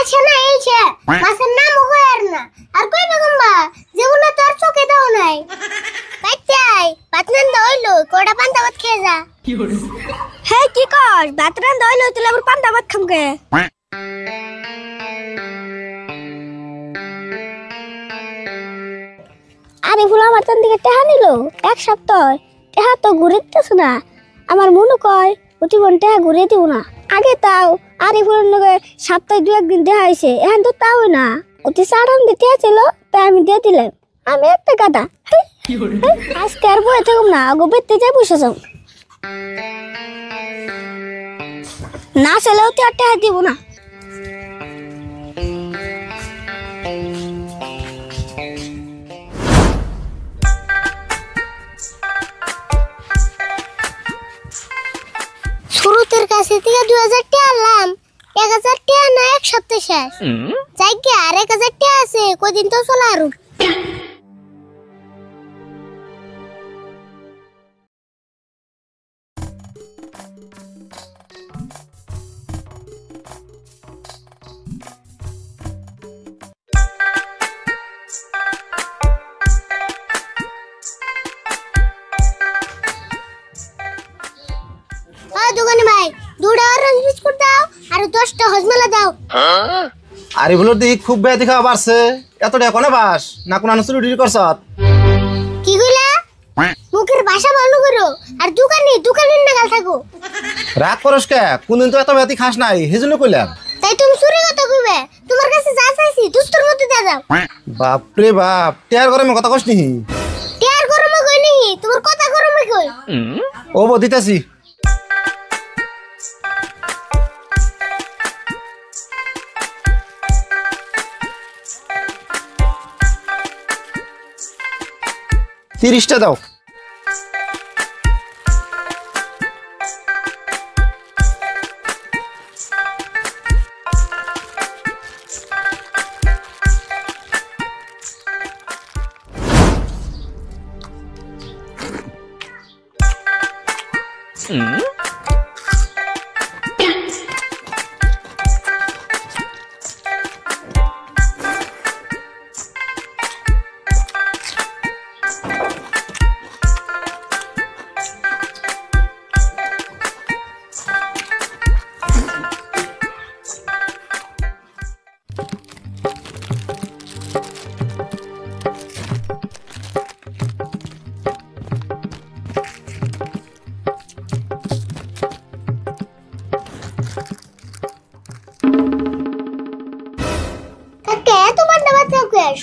আচ্ছা না এইছে মাছের নাম কইর না আর কই বেগমবা যেগুলো তোর চোখে দাও নাই বাচ্চাই পাতনান দইলো কোড়া পান্তা ভাত খেয়ে যা কি হলো হে কি কর পাতনান দইলো তুই আবার পান্তা ভাত খামকে আরে ফুলা মাতন দিকে টেহা নিল এক সপ্তাহ টেহা তো ঘুরেতেছ না আমার মনে কয় অতি ঘন্টা ঘুরে দিব না আগে তাও আরে ফুলের লগে সপ্তাহে 2 একদিন দেখা হইছে এখন তো তাও না অতি সাড়ান দিতে ছিল তাই আমি দিয়ে দিলাম আমি একটা গাদা আজকে আর বয়ে থাকুম না আগো বেতে যাই বসে যাও না চলেও তো আর টেহা দিব না শুরুতের কাছে থেকে 2000 টাকা আনলাম 1000 টাকা না এক সপ্তাহ শেষ যাই কি আর 1000 টাকা আছে কদিন তো চলে আরো দোকানে ভাই 2টা অরেঞ্জ বিস্কুট দাও আর 10টা হজমালা দাও আরে বলো দেখি খুব বেয়া দেখা বাড়ছে এত টাকা কোনে বাস না কোন আনসুরি ডিল করছত কি কইলা মুখের ভাষা ভালো করো আর দোকানের নাগাল থাকো রাগ করস কে কোনদিন তো এত বেয়াতি খাস নাই হেজন্য কইলাম তাই তুমি চুরি কথা কইবে তোমার কাছে যা চাইছি দুস্তর মধ্যে দে দাও বাপ রে বাপ টিয়ার গরমে কথা কস নিহি টিয়ার গরমে কই নিহি তোমার কথা গরমে কই ও বো দিতাছি তিরিশটা দাও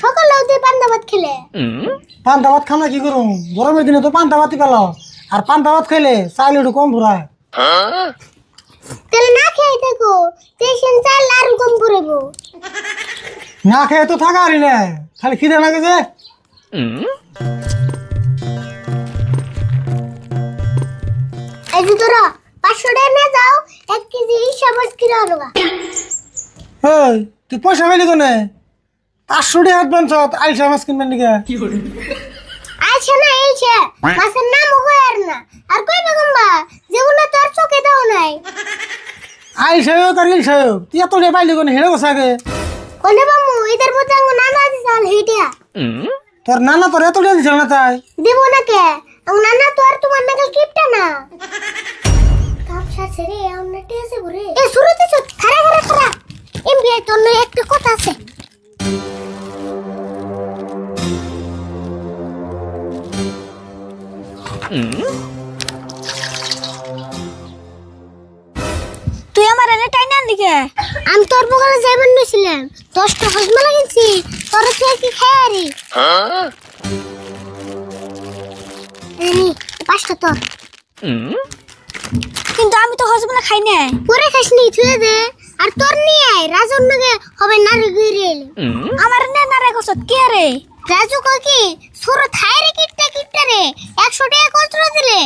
সকালে ওতে পান্তা ভাত খেলে পান্তা ভাত খানা কি করুম গরমের দিনে তো পান্তা ভাতই পেল আর পান্তা ভাত খেলে চাইল একটু কম ফুরায় তাহলে না খেয়ে থাকো টেনশন চাল আর কম ফুরাবো না খেয়ে তো থাকা আরি না খালি খিদে লাগে যে এই যে তোরা 500 টাকা নিয়ে যাও 1 কেজি হিসাব করে আনবা এই তুই পয়সা পেলি কোনে 500 টাকা অ্যাডভান্স আইসা মাছ কিনবেন নাকি আচ্ছা না এইছে মাছের নাম কইর না আর কই বেগমবা যেগুলো তোর চোখে দাও নাই আইসাও তার ইলসাও তুই এত টাকা পাইলি কোনে হেড়ে বসে আগে কোনে বামু এদের মধ্যে আঙ্গ নানা দিছাল হেটিয়া তোর নানা তোর এত টাকা দিছিল না তাই দেব না কে আঙ্গ নানা তো আর তোমার নাগাল কিপটা না কাপসা ছেড়ে অন্য টেসে ঘুরে এ শুরুতে খারা এমবিআই তোর নয় একটা কথা আছে তুই আমার এনে টাইনা দিকে আমি তোর বগলে যাইবেন নছিলাম 10টা হজমালা কিনছি তোর থেকে কি খায়ারি এনি 5টা তোর কিন্তু আমি তো হজমালা খাই না পরে খাসনি ছুঁয়ে দে আর তোর নিয়ে আয় রাজুর নাগে হবে নারে গিরে আমার নে নারে কসত কে রে রাজু কই কি সুর থাইরে কিটটা রে 100 টাকা কতরা দিলে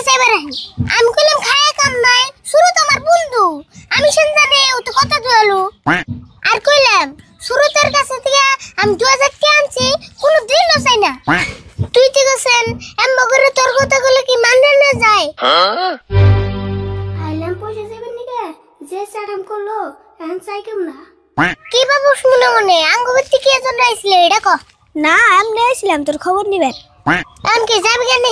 যাইবে রাহি আমি কইলাম খায়া কাম নাই সুর তো আমার বন্ধু আমি শুন জানে ও তো কথা দয়ালু আর কইলাম সুরতের কাছে থেকে আমি 2000 টাকা আনছি কোনো দিনও চাই না তুই তো গেছেন এমবা করে তোর কথা কইলে কি মানে না যায় আইলাম পয়সা যাবেন নিকে যে সারাম করলো এখন চাই কেমন না কি বাবু মনে মনে আঙ্গুবর্তি কি এজন আইছিলে এটা ক না আমি আইছিলাম তোর খবর নিবেন এমনকি যাবি কেন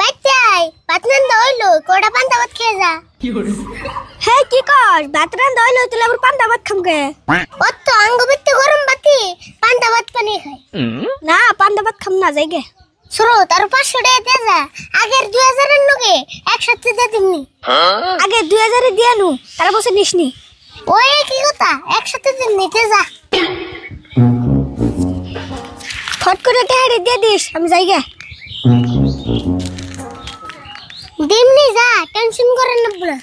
বাইতে আই ভাত রান্দা হইলো কোড়া পান্তা ভাত খেয়ে যা হে কি কর ভাত রান্দা হইলো তুই আবার পান্তা ভাত খামকে ও তো আঙ্গুবর্তি গরম বাতি পান্তা ভাত পানি খাই না পান্তা ভাত খাম না যাইগে শুরু তার 500 টাকা দে যা আগের 2000 এর লগে একসাথে দে দিমনি আগে 2000 এ দিয়া নু তার বসে নিসনি ওই কি কথা একসাথে দিমনি দে যা ফট করে টাকা দিয়ে দিস আমি যাইগে দিমনি যা টেনশন করেন না